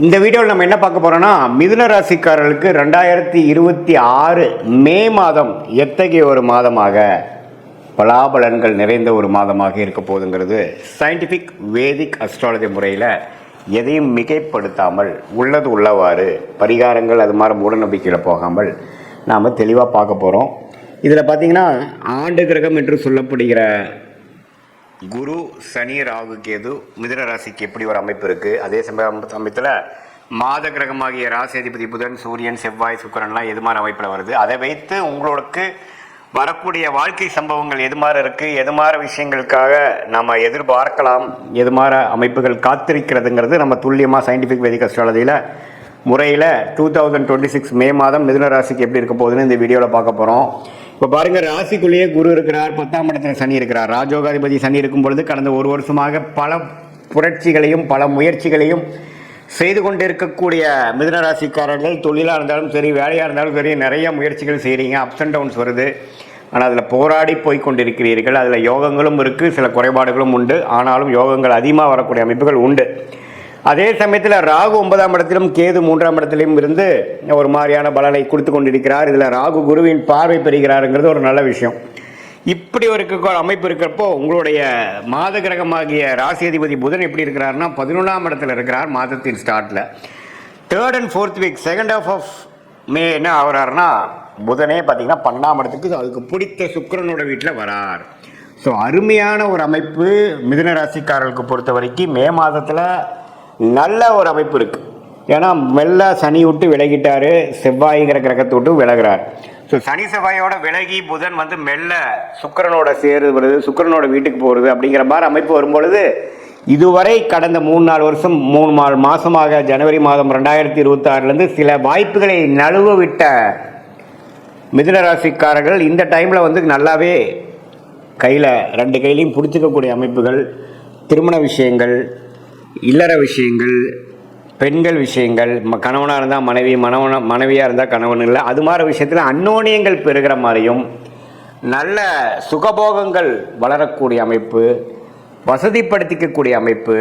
இந்த வீடியோவில் நம்ம என்ன பார்க்க போகிறோம்னா, மிதுன ராசிக்காரர்களுக்கு 2026 மே மாதம் எத்தகைய ஒரு மாதமாக பலாபலன்கள் நிறைந்த ஒரு மாதமாக இருக்க போகுதுங்கிறது சயின்டிஃபிக் வேதிக் அஸ்ட்ராலஜி முறையில் எதையும் மிகைப்படுத்தாமல் உள்ளது உள்ளவாறு பரிகாரங்கள் அது மாதிரி மூடநம்பிக்கையில் போகாமல் நாம் தெளிவாக பார்க்க போகிறோம். இதில் பார்த்திங்கன்னா ஆண்டு கிரகம் என்று சொல்லப்படுகிற குரு, சனி, ராகு, கேது மிதுன ராசிக்கு எப்படி ஒரு அமைப்பு இருக்குது, அதே சமயத்தில் மாத கிரகமாகிய ராசி அதிபதி புதன், சூரியன், செவ்வாய், சுக்கிரன்லாம் எது மாதிரி அமைப்பில் வருது, அதை வைத்து உங்களுக்கு வரக்கூடிய வாழ்க்கை சம்பவங்கள் எது மாதிரி இருக்குது, எது மாதிரி விஷயங்களுக்காக நம்ம எதிர்பார்க்கலாம், எது மாதிரி அமைப்புகள் காத்திருக்கிறதுங்கிறது நம்ம துல்லியமாக சயின்டிஃபிக் வேதிக் அஸ்ட்ராலஜியில் முறையில் 2026 மே மாதம் மிதுன ராசிக்கு எப்படி இருக்க போகுதுன்னு இந்த வீடியோவில் பார்க்க போகிறோம். இப்போ பாருங்கள், ராசிக்குள்ளேயே குரு இருக்கிறார், 10ஆம் இடத்துல சனி இருக்கிறார். ராஜோகாதிபதி சனி இருக்கும் பொழுது கடந்த ஒரு வருஷமாக பல புரட்சிகளையும் பல முயற்சிகளையும் செய்து கொண்டு இருக்கக்கூடிய மிதுன ராசிக்காரர்கள் தொழிலாக இருந்தாலும் சரி, வேலையாக இருந்தாலும் சரி, நிறைய முயற்சிகள் செய்கிறீங்க. அப்ஸ் அண்ட் டவுன்ஸ் வருது, ஆனால் அதில் போராடி போய் கொண்டிருக்கிறீர்கள். அதில் யோகங்களும் இருக்குது, சில குறைபாடுகளும் உண்டு. ஆனாலும் யோகங்கள் அதிகமாக வரக்கூடிய அமைப்புகள் உண்டு. அதே சமயத்தில் ராகு 9ஆம் இடத்திலும் கேது 3ஆம் இடத்திலும் இருந்து ஒரு மாதிரியான பலனை கொடுத்து கொண்டிருக்கிறார். இதில் ராகு குருவின் பார்வை பெறுகிறாருங்கிறது ஒரு நல்ல விஷயம். இப்படி ஒரு அமைப்பு இருக்கிறப்போ உங்களுடைய மாத கிரகமாகிய ராசி அதிபதி புதன் எப்படி இருக்கிறாருன்னா 11ஆம் இடத்துல இருக்கிறார். மாதத்தின் ஸ்டார்ட்டில் 3rd and 4th week second half of May என்ன ஆகிறாருன்னா புதனே பார்த்தீங்கன்னா 12ஆம் இடத்துக்கு அதுக்கு பிடித்த சுக்கிரனோட வீட்டில் வரார். ஸோ அருமையான ஒரு அமைப்பு மிதுன ராசிக்காரர்களுக்கு பொறுத்த வரைக்கும் மே மாதத்தில் நல்ல ஒரு அமைப்பு இருக்குது. ஏன்னா மெல்ல சனி விட்டு விலகிட்டார், செவ்வாய்ங்கிற கிரகத்தை விட்டு விலகிறார். ஸோ சனி செவ்வாயோட விலகி புதன் வந்து மெல்ல சுக்கிரனோட வருது, சுக்கிரனோட வீட்டுக்கு போகிறது அப்படிங்கிற மாதிரி அமைப்பு வரும்பொழுது இதுவரை கடந்த 3-4 வருஷம் 3 மாதமாக ஜனவரி மாதம் 2026 சில வாய்ப்புகளை நழுவ விட்ட மிதுன ராசிக்காரர்கள் இந்த டைமில் வந்து நல்லாவே கையில் 2 கையிலையும் பிடிச்சிக்கக்கூடிய அமைப்புகள், திருமண விஷயங்கள், இல்லற விஷயங்கள், பெண்கள் விஷயங்கள், கணவனாக இருந்தால் மனைவி, மனைவியாக இருந்தால் கணவன் இல்லை, அது மாதிரி விஷயத்தில் அந்யோன்யங்கள் பெறுகிற மாதிரியும் நல்ல சுகபோகங்கள் வளரக்கூடிய அமைப்பு, வசதிப்படுத்திக்கக்கூடிய அமைப்பு,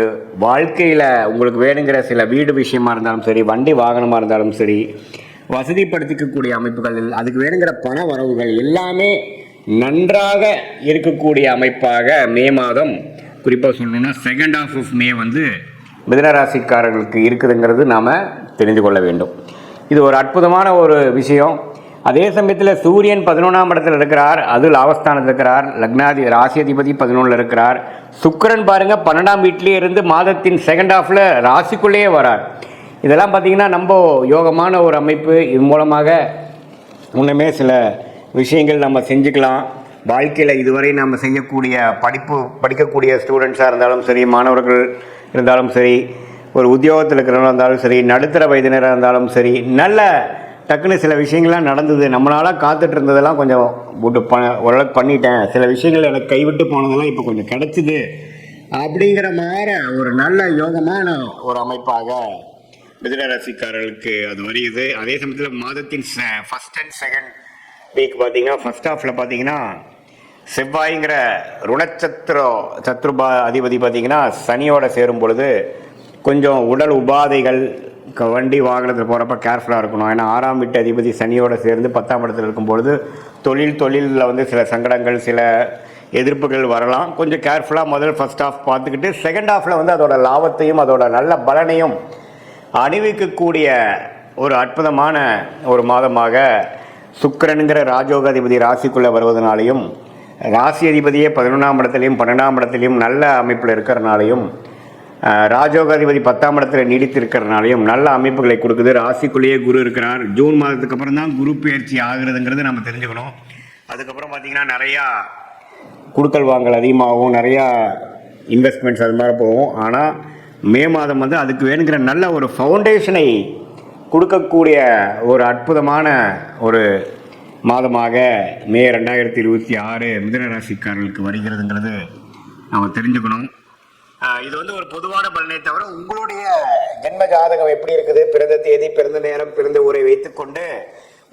வாழ்க்கையில் உங்களுக்கு வேணுங்கிற சில வீடு விஷயமா இருந்தாலும் சரி, வண்டி வாகனமாக இருந்தாலும் சரி, வசதிப்படுத்திக்கக்கூடிய அமைப்புகள், அதுக்கு வேணுங்கிற பண வரவுகள் எல்லாமே நன்றாக இருக்கக்கூடிய அமைப்பாக மே மாதம், குறிப்பாக சொல்லணும்னா செகண்ட் ஹாஃப் ஆஃப் மே வந்து மிதுனராசிக்காரர்களுக்கு இருக்குதுங்கிறது நாம் தெரிந்து கொள்ள வேண்டும். இது ஒரு அற்புதமான ஒரு விஷயம். அதே சமயத்தில் சூரியன் 11ஆம் இடத்தில் இருக்கிறார், அது லாபஸ்தானத்தில் இருக்கிறார். லக்னாதி ராசி அதிபதி 11ல் இருக்கிறார். சுக்கிரன் பாருங்கள் 12ஆம் வீட்டிலே இருந்து மாதத்தின் செகண்ட் ஹாஃபில் ராசிக்குள்ளேயே வரார். இதெல்லாம் பார்த்திங்கன்னா நம்ம யோகமான ஒரு அமைப்பு. இது மூலமாக இன்னுமே சில விஷயங்கள் நம்ம செஞ்சுக்கலாம். வாழ்க்கையில் இதுவரை நம்ம செய்யக்கூடிய படிக்கக்கூடிய ஸ்டூடெண்ட்ஸாக இருந்தாலும் சரி, மாணவர்கள் இருந்தாலும் சரி, ஒரு உத்தியோகத்தில் இருக்கிறவங்க இருந்தாலும் சரி, நடுத்தர வயதினராக இருந்தாலும் சரி, நல்ல டக்குன்னு சில விஷயங்கள்லாம் நடந்தது. நம்மளால் காத்துட்டு இருந்ததெல்லாம் கொஞ்சம் ஓரளவுக்கு பண்ணிட்டேன், சில விஷயங்கள் எனக்கு கைவிட்டு போனதெல்லாம் இப்போ கொஞ்சம் கிடச்சிது அப்படிங்கிற மாதிரி ஒரு நல்ல யோகமான ஒரு அமைப்பாக மிதுன ராசிக்காரர்களுக்கு அது வருகிறது. அதே சமயத்தில் மாதத்தின் ஃபஸ்ட் அண்ட் செகண்ட் வீக் பார்த்தீங்கன்னா ஃபஸ்ட் ஹாஃபில் பார்த்தீங்கன்னா செவ்வாய்ங்கிற சத்ருபா அதிபதி பார்த்தீங்கன்னா சனியோட சேரும் பொழுது கொஞ்சம் உடல் உபாதைகள், வண்டி வாகனத்தில் போகிறப்ப கேர்ஃபுல்லாக இருக்கணும். ஏன்னா 6ஆம் வீட்டு அதிபதி சனியோட சேர்ந்து 10ஆம் இடத்துல இருக்கும்பொழுது தொழிலில் வந்து சில சங்கடங்கள், சில எதிர்ப்புகள் வரலாம். கொஞ்சம் கேர்ஃபுல்லாக முதல் ஃபஸ்ட் ஹாஃப் பார்த்துக்கிட்டு செகண்ட் ஹாஃபில் வந்து அதோட லாபத்தையும் அதோட நல்ல பலனையும் அணிவிக்கக்கூடிய ஒரு அற்புதமான ஒரு மாதமாக சுக்கிரனுங்கிற ராஜோகாதிபதி ராசிக்குள்ளே வருவதனாலையும், ராசி அதிபதியே 11ஆம் இடத்துலையும் 12ஆம் இடத்துலையும் நல்ல அமைப்பில் இருக்கிறனாலையும், ராஜோகாதிபதி 10ஆம் இடத்துல நீடித்து இருக்கிறனாலையும் நல்ல அமைப்புகளை கொடுக்குது. ராசிக்குள்ளேயே குரு இருக்கிறார். ஜூன் மாதத்துக்கு அப்புறம் தான் குரு பயிற்சி ஆகுறதுங்கிறது நம்ம தெரிஞ்சுக்கணும். அதுக்கப்புறம் பார்த்திங்கன்னா நிறையா குடுக்கல் வாங்கல் அதிகமாகவும், நிறையா இன்வெஸ்ட்மெண்ட்ஸ் அது மாதிரி போகும். ஆனால் மே மாதம் வந்து அதுக்கு வேணுங்கிற நல்ல ஒரு ஃபவுண்டேஷனை கொடுக்கக்கூடிய ஒரு அற்புதமான ஒரு மாதமாக மே 2026 மிதுன ராசிக்காரர்களுக்கு வருகிறதுங்கிறது நம்ம தெரிஞ்சுக்கணும். இது வந்து ஒரு பொதுவான பலனை தவிர உங்களுடைய ஜென்ம ஜாதகம் எப்படி இருக்குது, பிறந்த தேதி, பிறந்த நேரம், பிறந்த ஊரை வைத்துக்கொண்டு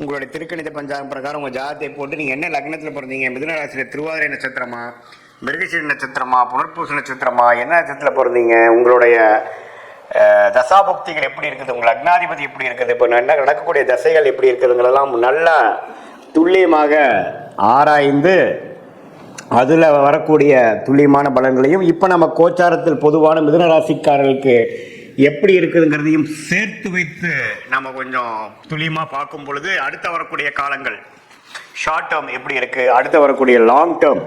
உங்களுடைய திருக்கணித பஞ்சாங்கம் பிரகாரம் உங்கள் ஜாதகத்தை போட்டு நீங்கள் என்ன லக்னத்தில் பிறந்தீங்க, மிதுன ராசியில் திருவாதிரை நட்சத்திரமா, மிருகசீர நட்சத்திரமா, புனர்பூச நட்சத்திரமா, என்ன நட்சத்திரத்தில் பிறந்தீங்க, உங்களுடைய தசாபுக்திகள் எப்படி இருக்குது, உங்கள் லக்னாதிபதி எப்படி இருக்குது, இப்போ நடக்கக்கூடிய தசைகள் எப்படி இருக்குதுங்கிறதெல்லாம் நல்லா துல்லியமாக ஆராய்ந்து அதில் வரக்கூடிய துல்லியமான பலன்களையும் இப்போ நம்ம கோச்சாரத்தில் பொதுவான மிதுன ராசிக்காரர்களுக்கு எப்படி இருக்குதுங்கிறதையும் சேர்த்து வைத்து நம்ம கொஞ்சம் துல்லியமாக பார்க்கும் பொழுது அடுத்து வரக்கூடிய காலங்கள் ஷார்ட் டேர்ம் எப்படி இருக்குது, அடுத்து வரக்கூடிய லாங் டேர்ம்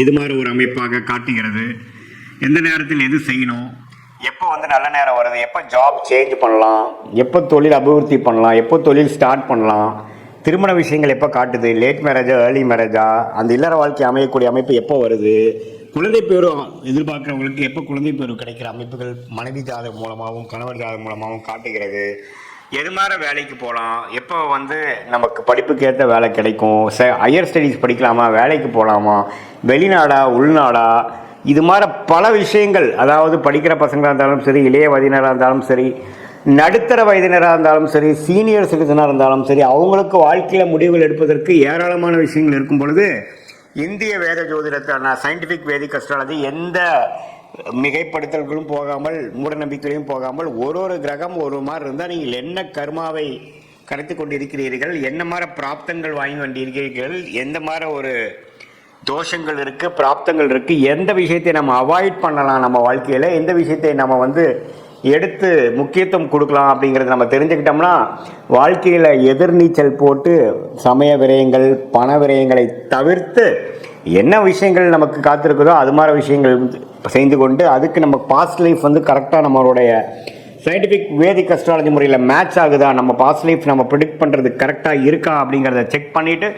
இது மாதிரி ஒரு அமைப்பாக காட்டுகிறது. எந்த நேரத்தில் எது செய்யணும், எப்போ நல்ல நேரம் வருது, எப்போ ஜாப் சேஞ்ச் பண்ணலாம், எப்போ தொழில் அபிவிருத்தி பண்ணலாம், எப்போ தொழில் ஸ்டார்ட் பண்ணலாம், திருமண விஷயங்கள் எப்போ காட்டுது, லேட் மேரேஜா ஏர்லி மேரேஜா, அந்த இல்லற வாழ்க்கை அமையக்கூடிய அமைப்பு எப்போ வருது, குழந்தை பேரும் எதிர்பார்க்குறவங்களுக்கு எப்போ குழந்தை பேரும் கிடைக்கிற அமைப்புகள் மனைவி ஜாதகம் மூலமாகவும் கணவர் ஜாதகம் மூலமாகவும் காட்டுகிறது. எது மாதிரி வேலைக்கு போகலாம், எப்போ நமக்கு படிப்புக்கு ஏற்ற வேலை கிடைக்கும், ஹையர் ஸ்டடீஸ் படிக்கலாமா, வேலைக்கு போகலாமா, வெளிநாடா உள்நாடா, இது மாதிரி பல விஷயங்கள். அதாவது படிக்கிற பசங்களாக இருந்தாலும் சரி, இளைய வயதினராக இருந்தாலும் சரி, நடுத்தர வயதினராக இருந்தாலும் சரி, சீனியர் சிட்டிசனாக இருந்தாலும் சரி, அவங்களுக்கு வாழ்க்கையில் முடிவுகள் எடுப்பதற்கு ஏராளமான விஷயங்கள் இருக்கும் பொழுது இந்திய வேத ஜோதிடத்தான சயின்டிஃபிக் வேதிக் அஸ்ட்ராலஜி எந்த மிகைப்படுத்தல்களும் போகாமல் மூட நம்பிக்கையும் போகாமல் ஒரு கிரகம் ஒரு மாதிரி இருந்தால் நீங்கள் என்ன கர்மாவை கடத்தி கொண்டிருக்கிறீர்கள், என்ன மாதிரி பிராப்தங்கள் வாங்கி கொண்டிருக்கிறீர்கள், எந்த மாதிரி ஒரு தோஷங்கள் இருக்குது, பிராப்தங்கள் இருக்குது, எந்த விஷயத்தை நம்ம அவாய்ட் பண்ணலாம் நம்ம வாழ்க்கையில், எந்த விஷயத்தை நம்ம எடுத்து முக்கியத்துவம் கொடுக்கலாம் அப்படிங்கிறத நம்ம தெரிஞ்சுக்கிட்டோம்னா வாழ்க்கையில் எதிர்நீச்சல் போட்டு சமய விரயங்கள் பண விரயங்களை தவிர்த்து என்ன விஷயங்கள் நமக்கு காத்திருக்குதோ அது மாதிரி விஷயங்கள் செய்து கொண்டு அதுக்கு நம்ம பாஸ்ட் லைஃப் கரெக்டாக நம்மளுடைய சயின்டிஃபிக் வேதிக் அஸ்ட்ராலஜி முறையில் மேட்ச் ஆகுதா, நம்ம பாஸ்ட் லைஃப் நம்ம ப்ரிடிக்ட் பண்ணுறது கரெக்டாக இருக்கா அப்படிங்கிறத செக் பண்ணிவிட்டு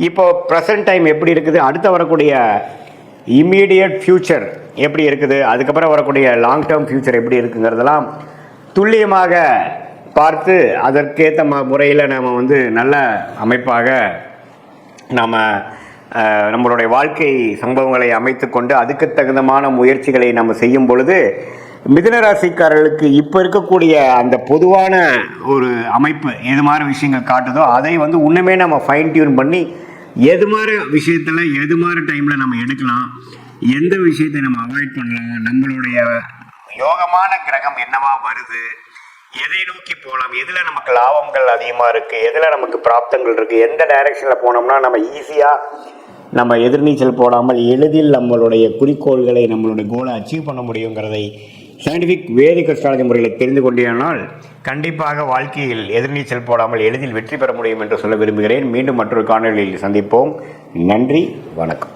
இப்போது ப்ரெசன்ட் டைம் எப்படி இருக்குது, அடுத்து வரக்கூடிய இம்மீடியட் ஃப்யூச்சர் எப்படி இருக்குது, அதுக்கப்புறம் வரக்கூடிய லாங் டேர்ம் ஃப்யூச்சர் எப்படி இருக்குங்கிறதெல்லாம் துல்லியமாக பார்த்து அதற்கேற்ற முறையில் நாம் நல்ல அமைப்பாக நாம் நம்மளுடைய வாழ்க்கை சம்பவங்களை அமைத்து கொண்டு அதுக்கு தகுந்தமான முயற்சிகளை நம்ம செய்யும் பொழுது மிதுனராசிக்காரர்களுக்கு இப்போ இருக்கக்கூடிய அந்த பொதுவான ஒரு அமைப்பு எது மாதிரி விஷயங்கள் காட்டுதோ அதை இன்னுமே நம்ம ஃபைன் டியூன் பண்ணி எது மாதிரி விஷயத்தில் எது மாதிரி டைமில் நம்ம எடுக்கலாம், எந்த விஷயத்தை நம்ம அவாய்ட் பண்ணலாம், நம்மளுடைய யோகமான கிரகம் என்னவா வருது, எதை நோக்கி போகலாம், எதில் நமக்கு லாபங்கள் அதிகமாக இருக்குது, எதில் நமக்கு பிராப்தங்கள் இருக்குது, எந்த டைரெக்ஷனில் போனோம்னா நம்ம ஈஸியாக நம்ம எதிர்நீச்சல் போடாமல் எளிதில் நம்மளுடைய குறிக்கோள்களை நம்மளுடைய கோலை அச்சீவ் பண்ண முடியுங்கிறதை சயின்டிஃபிக் வேதிக் அஸ்ட்ராலஜி முறையில் தெரிந்து கொண்டேனால் கண்டிப்பாக வாழ்க்கையில் எதிர்நீச்சல் போடாமல் எளிதில் வெற்றி பெற முடியும் என்று சொல்ல விரும்புகிறேன். மீண்டும் மற்றொரு காணொளியில் சந்திப்போம். நன்றி, வணக்கம்.